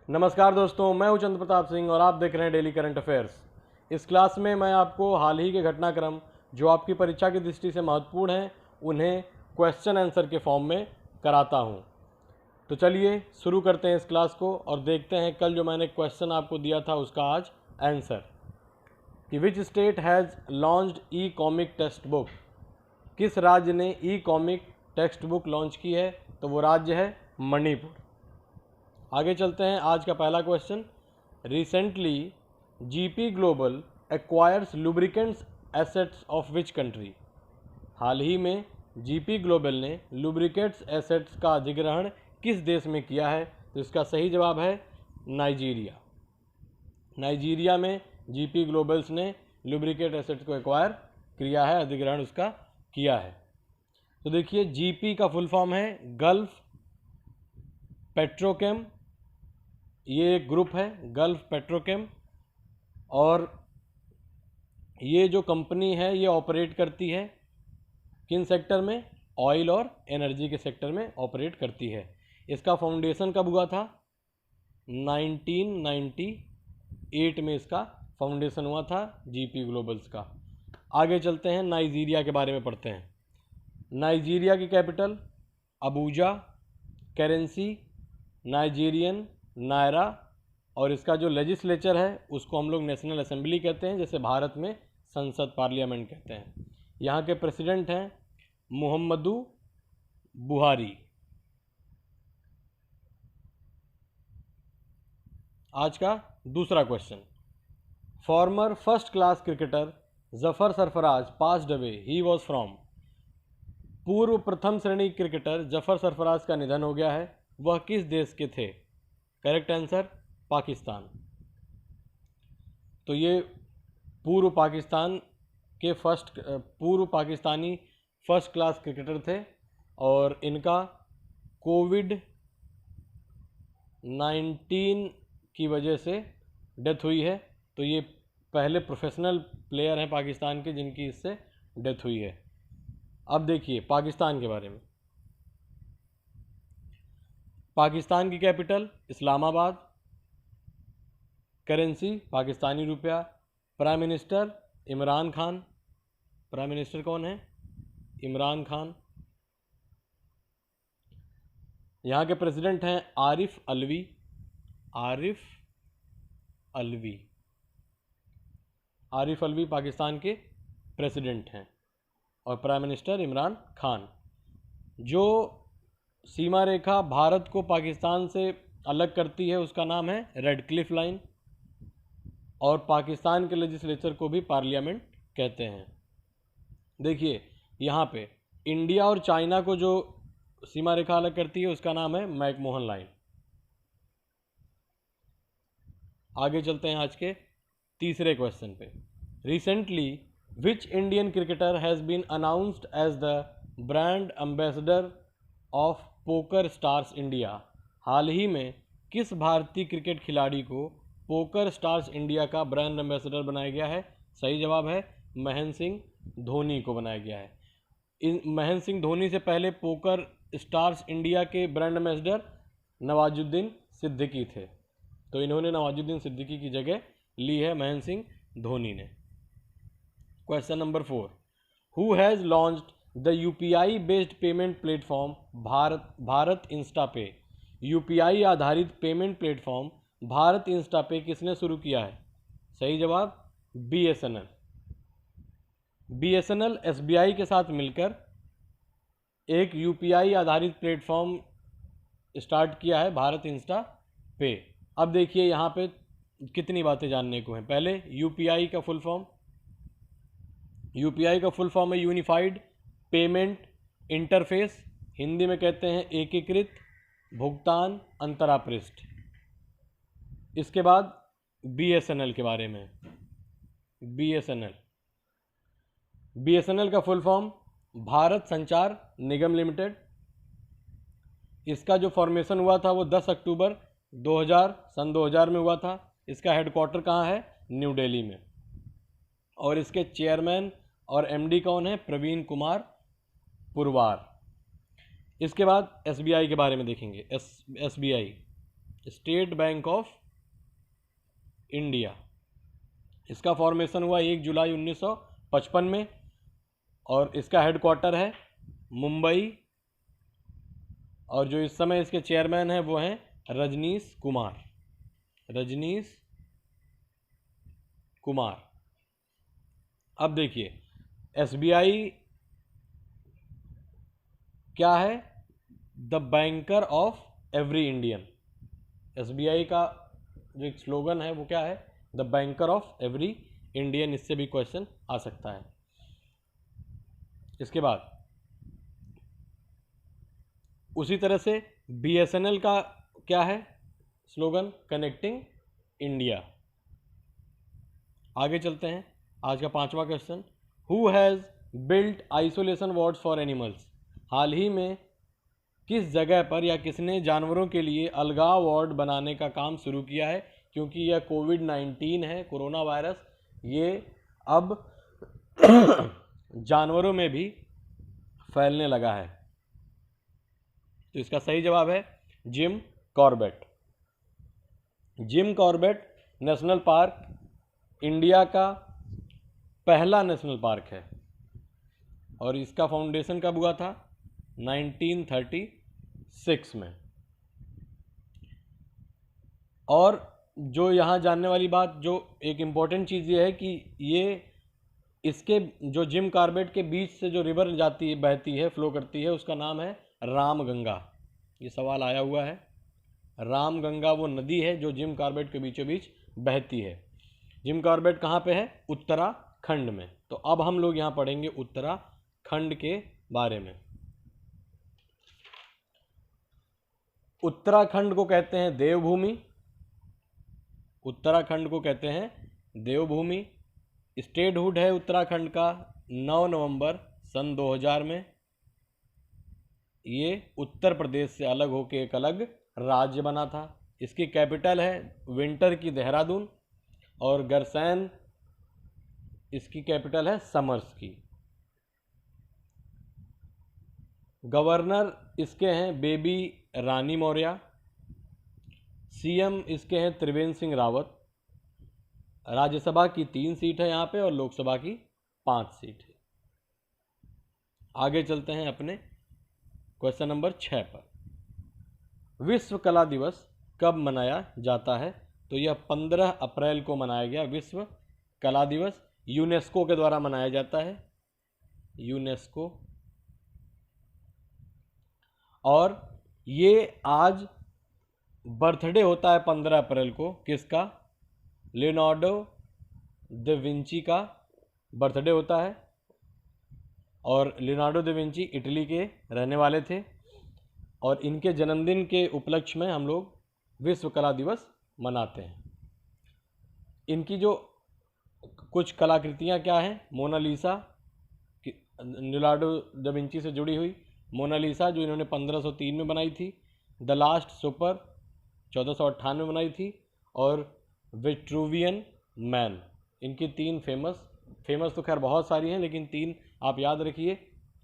नमस्कार दोस्तों, मैं हूं चंद्र प्रताप सिंह और आप देख रहे हैं डेली करंट अफेयर्स। इस क्लास में मैं आपको हाल ही के घटनाक्रम जो आपकी परीक्षा की दृष्टि से महत्वपूर्ण हैं उन्हें क्वेश्चन आंसर के फॉर्म में कराता हूं। तो चलिए शुरू करते हैं इस क्लास को और देखते हैं कल जो मैंने क्वेश्चन आपको दिया था उसका आज आंसर कि which state has launched E comic text book. किस राज्य ने ई कॉमिक टेक्स्ट बुक लॉन्च की है? तो वो राज्य है मणिपुर। आगे चलते हैं। आज का पहला question, recently GP global acquires lubricants assets of which country. हाल ही में जीपी ग्लोबल ने लुब्रिकेंट्स एसेट्स का अधिग्रहण किस देश में किया है? तो इसका सही जवाब है नाइजीरिया। नाइजीरिया में जीपी ग्लोबल्स ने लुब्रिकेंट एसेट्स को एक्वायर किया है, अधिग्रहण उसका किया है। तो देखिए, जीपी का फुल फॉर्म है गल्फ पेट्रोकेम। ये एक ग्रुप है गल्फ पेट्रोकेम, और ये जो कंपनी है ये ऑपरेट करती है किन सेक्टर में? ऑयल और एनर्जी के सेक्टर में ऑपरेट करती है। इसका फाउंडेशन कब हुआ था? 1998 में इसका फाउंडेशन हुआ था जीपी ग्लोबल्स का। आगे चलते हैं, नाइजीरिया के बारे में पढ़ते हैं। नाइजीरिया की capital Abuja, currency Nigerian naira, और इसका जो लेजिस्लेचर है उसको हम लोग नेशनल असेंबली कहते हैं, जैसे भारत में संसद पार्लियामेंट कहते हैं। यहाँ के प्रेसिडेंट हैं मुहम्मदू बुहारी। आज का दूसरा question, farmer first class cricketer Zafar Sarfaraz passed away, he was from. पूर्व प्रथम श्रेणी क्रिकेटर जफर सरफराज का निधन हो गया है, वह किस देश के थे? Correct answer Pakistan. तो ये पूर्व पाकिस्तानी फर्स्ट क्लास क्रिकेटर थे और इनका कोविड-19 की वजह से डेथ हुई है। तो ये पहले प्रोफेशनल प्लेयर हैं पाकिस्तान के जिनकी इससे डेथ हुई है। अब देखिए पाकिस्तान के बारे में। पाकिस्तान की कैपिटल इस्लामाबाद, करेंसी पाकिस्तानी रुपया, prime minister Imran Khan. Prime minister कौन है? इमरान खान। यहाँ के प्रेसिडेंट हैं आरिफ अलवी। आरिफ अलवी पाकिस्तान के प्रेसिडेंट हैं और प्राइम मिनिस्टर इमरान खान। जो सीमा रेखा भारत को पाकिस्तान से अलग करती है उसका नाम है रेड क्लिफ लाइन, और पाकिस्तान के लेजिस्लेचर को भी पार्लियामेंट कहते हैं। देखिए यहाँ पे इंडिया और चाइना को जो सीमा रेखा अलग करती है उसका नाम है मैकमोहन लाइन। आगे चलते हैं आज के तीसरे क्वेश्चन पे। Recently which Indian cricketer has been announced as the brand ambassador of Poker Stars India. हाल ही में किस भारतीय क्रिकेट खिलाड़ी को पोकर स्टार्स इंडिया का ब्रांड एम्बेसडर बनाया गया है? सही जवाब है महेंद्र सिंह धोनी को बनाया गया है। महेंद्र सिंह धोनी से पहले पोकर स्टार्स इंडिया के ब्रांड एम्बेसडर नवाजुद्दीन सिद्दीकी थे, तो इन्होंने नवाजुद्दीन सिद्दीकी की जगह ली है महेंद्र सिंह धोनी ने। Question number 4, who has launched the UPI based payment platform Bharat Insta पे। यूपीआई आधारित पेमेंट प्लेटफॉर्म भारत इंस्टा पे किसने शुरू किया है? सही जवाब बीएसएनएल। बीएसएनएल एसबीआई के साथ मिलकर एक यूपीआई आधारित प्लेटफॉर्म स्टार्ट किया है भारत इंस्टा पे। अब देखिए यहाँ पे कितनी बातें जानने को हैं। पहले यूपीआई का फुल फॉर्म है यूनिफाइड पेमेंट इंटरफेस, हिंदी में कहते हैं एकीकृत भुगतान अंतरापृष्ठ। इसके बाद बीएसएनएल के बारे में। बीएसएनएल का फुल फॉर्म भारत संचार निगम लिमिटेड। इसका जो फॉर्मेशन हुआ था वो 10 अक्टूबर 2000 में हुआ था। इसका हेडक्वार्टर कहाँ है? न्यू दिल्ली में। और इसके चेयरमैन और एमडी कौन है? प्रवीण कुमार पुरवार। इसके बाद एसबीआई के बारे में देखेंगे। SBI state bank of India. इसका फॉर्मेशन हुआ 1 जुलाई 1955 में और इसका हेडक्वार्टर है मुंबई, और जो इस समय इसके चेयरमैन हैं वो हैं रजनीश कुमार। रजनीश कुमार। अब देखिए एसबीआई क्या है? The banker of every Indian. SBI का जो एक स्लोगन है वो क्या है? The banker of every Indian. इससे भी क्वेश्चन आ सकता है। इसके बाद उसी तरह से बीएसएनएल का क्या है स्लोगन? Connecting India. आगे चलते हैं। आज का 5वां question, who has built isolation wards for animals? हाल ही में किस जगह पर या किसने जानवरों के लिए अलगाव वार्ड बनाने का काम शुरू किया है? क्योंकि यह कोविड-19 है, कोरोना वायरस, ये अब जानवरों में भी फैलने लगा है। तो इसका सही जवाब है Jim Corbett. Jim Corbett national park India का पहला नेशनल पार्क है और इसका फाउंडेशन कब हुआ था? 1936 में। और जो यहाँ जानने वाली बात, जो एक इम्पॉर्टेंट चीज़ ये है कि ये इसके जो जिम कॉर्बेट के बीच से जो रिवर जाती है, बहती है, फ्लो करती है, उसका नाम है रामगंगा। ये सवाल आया हुआ है। रामगंगा वो नदी है जो जिम कॉर्बेट के बीचों बीच बहती है। जिम कॉर्बेट कहाँ पे है? उत्तराखंड में। तो अब हम लोग यहाँ पढ़ेंगे उत्तराखंड के बारे में। उत्तराखंड को कहते हैं देवभूमि। उत्तराखंड को कहते हैं देवभूमि। स्टेटहुड है उत्तराखंड का 9 नवंबर सन 2000 में। ये उत्तर प्रदेश से अलग होकर एक अलग राज्य बना था। इसकी कैपिटल है विंटर की देहरादून और गरसैन इसकी कैपिटल है समर्स की। गवर्नर इसके हैं बेबी रानी मौर्य। सीएम इसके हैं त्रिवेंद्र सिंह रावत। राज्यसभा की 3 सीट है यहाँ पे और लोकसभा की 5 सीट है। आगे चलते हैं अपने क्वेश्चन नंबर 6 पर। विश्व कला दिवस कब मनाया जाता है? तो यह 15 अप्रैल को मनाया गया। विश्व कला दिवस यूनेस्को के द्वारा मनाया जाता है, यूनेस्को। और ये आज बर्थडे होता है 15 अप्रैल को। किसका? लियोनार्डो दा विंची का बर्थडे होता है। और लियोनार्डो दा विंची इटली के रहने वाले थे और इनके जन्मदिन के उपलक्ष्य में हम लोग विश्व कला दिवस मनाते हैं। इनकी जो कुछ कलाकृतियाँ क्या हैं? मोनालिसा, लियोनार्डो दा विंची से जुड़ी हुई मोनालिसा जो इन्होंने 1503 में बनाई थी। द लास्ट सुपर 1498 में बनाई थी। और विट्रूवियन मैन, इनकी 3 फेमस तो खैर बहुत सारी हैं, लेकिन 3 आप याद रखिए।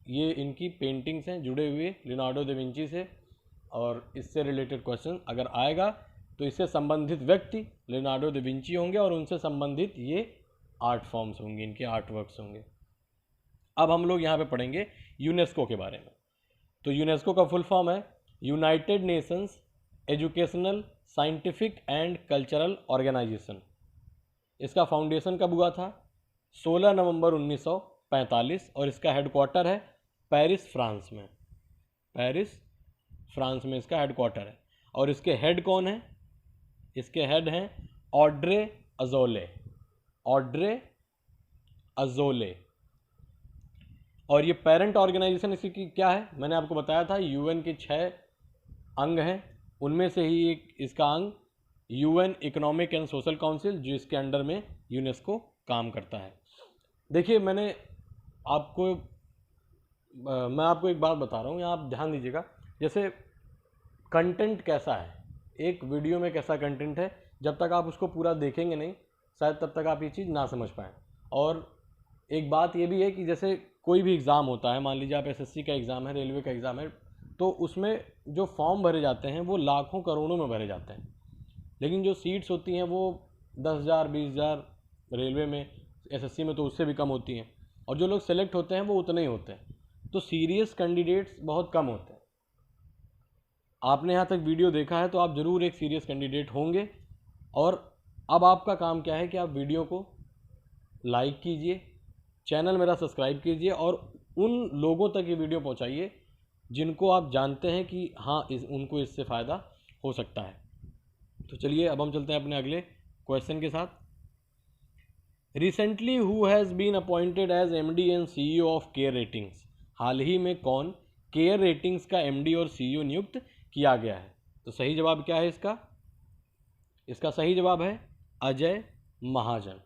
ये इनकी पेंटिंग्स हैं जुड़े हुए लियोनार्डो दा विंची से। और इससे रिलेटेड क्वेश्चन अगर आएगा तो इससे संबंधित व्यक्ति लियोनार्डो दा विंची होंगे और उनसे संबंधित ये आर्ट फॉर्म्स होंगे, इनके आर्ट वर्क्स होंगे। अब हम लोग यहाँ पे पढ़ेंगे यूनेस्को के बारे में। तो यूनेस्को का फुल फॉर्म है united nations educational scientific and cultural organisation. इसका फाउंडेशन कब हुआ था? 16 नवंबर 1945 और इसका हेडक्वार्टर है पेरिस, फ्रांस में। पेरिस, फ्रांस में इसका हेडक्वार्टर है। और इसके हेड कौन है? इसके हेड हैं ऑड्रे अजोले। Audrey Azoulay. और ये पेरेंट ऑर्गेनाइजेशन इसकी क्या है? मैंने आपको बताया था यूएन के 6 अंग हैं, उनमें से ही एक इसका अंग UN economic and social council, जो इसके अंडर में यूनेस्को काम करता है। देखिए मैं आपको एक बात बता रहा हूँ, यहाँ आप ध्यान दीजिएगा। जैसे कंटेंट कैसा है, एक वीडियो में कैसा कंटेंट है, जब तक आप उसको पूरा देखेंगे नहीं शायद तब तक आप ये चीज़ ना समझ पाएँ। और एक बात ये भी है कि जैसे कोई भी एग्ज़ाम होता है, मान लीजिए आप एसएससी का एग्ज़ाम है, रेलवे का एग्ज़ाम है, तो उसमें जो फॉर्म भरे जाते हैं वो लाखों करोड़ों में भरे जाते हैं, लेकिन जो सीट्स होती हैं वो 10,000 20,000, रेलवे में, एसएससी में तो उससे भी कम होती हैं, और जो लोग सेलेक्ट होते हैं वो उतने ही होते हैं। तो सीरियस कैंडिडेट्स बहुत कम होते हैं। आपने यहाँ तक वीडियो देखा है तो आप ज़रूर एक सीरियस कैंडिडेट होंगे। और अब आपका काम क्या है कि आप वीडियो को लाइक कीजिए, चैनल मेरा सब्सक्राइब कीजिए और उन लोगों तक ये वीडियो पहुँचाइए जिनको आप जानते हैं कि हाँ उनको इससे फ़ायदा हो सकता है। तो चलिए अब हम चलते हैं अपने अगले क्वेश्चन के साथ। Recently who has been appointed as MD and CEO of CARE Ratings. हाल ही में कौन केयर रेटिंग्स का एमडी और सीईओ नियुक्त किया गया है? तो सही जवाब क्या है इसका? इसका सही जवाब है Ajay Mahajan.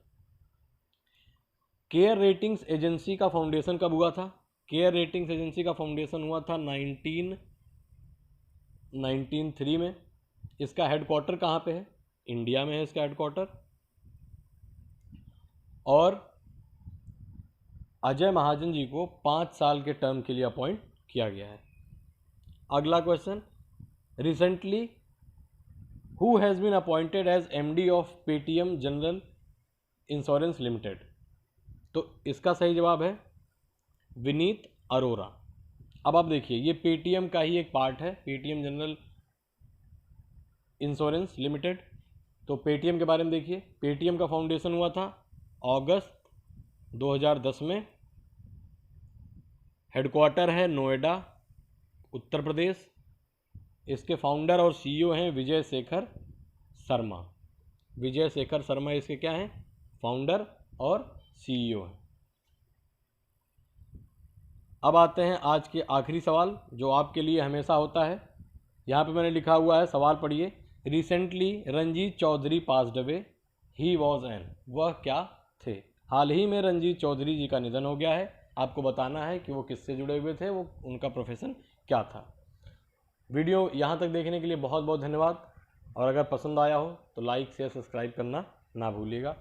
Care ratings agency का फाउंडेशन कब हुआ था? केयर रेटिंग्स एजेंसी का फाउंडेशन हुआ था 1993 में। इसका हेडक्वार्टर कहाँ पे है? इंडिया में है इसका हेडक्वार्टर। और अजय महाजन जी को 5 साल के टर्म के लिए अपॉइंट किया गया है। अगला question, recently who has been appointed as MD of Paytm general insurance limited. तो इसका सही जवाब है विनीत अरोरा। अब आप देखिए, ये पेटीएम का ही एक पार्ट है, पेटीएम जनरल इंश्योरेंस लिमिटेड। तो पेटीएम के बारे में देखिए, पेटीएम का फाउंडेशन हुआ था अगस्त 2010 में। हेडक्वार्टर है नोएडा, उत्तर प्रदेश। इसके फाउंडर और सीईओ हैं विजय शेखर शर्मा। विजय शेखर शर्मा इसके क्या हैं? फाउंडर और सीईओ हैं। अब आते हैं आज के आखिरी सवाल जो आपके लिए हमेशा होता है। यहाँ पे मैंने लिखा हुआ है, सवाल पढ़िए। Recently Ranjit Chaudhary passed away, he was an. वह क्या थे? हाल ही में रंजीत चौधरी जी का निधन हो गया है। आपको बताना है कि वो किससे जुड़े हुए थे, वो उनका प्रोफेशन क्या था। वीडियो यहाँ तक देखने के लिए बहुत बहुत धन्यवाद। और अगर पसंद आया हो तो लाइक शेयर सब्सक्राइब करना ना भूलिएगा।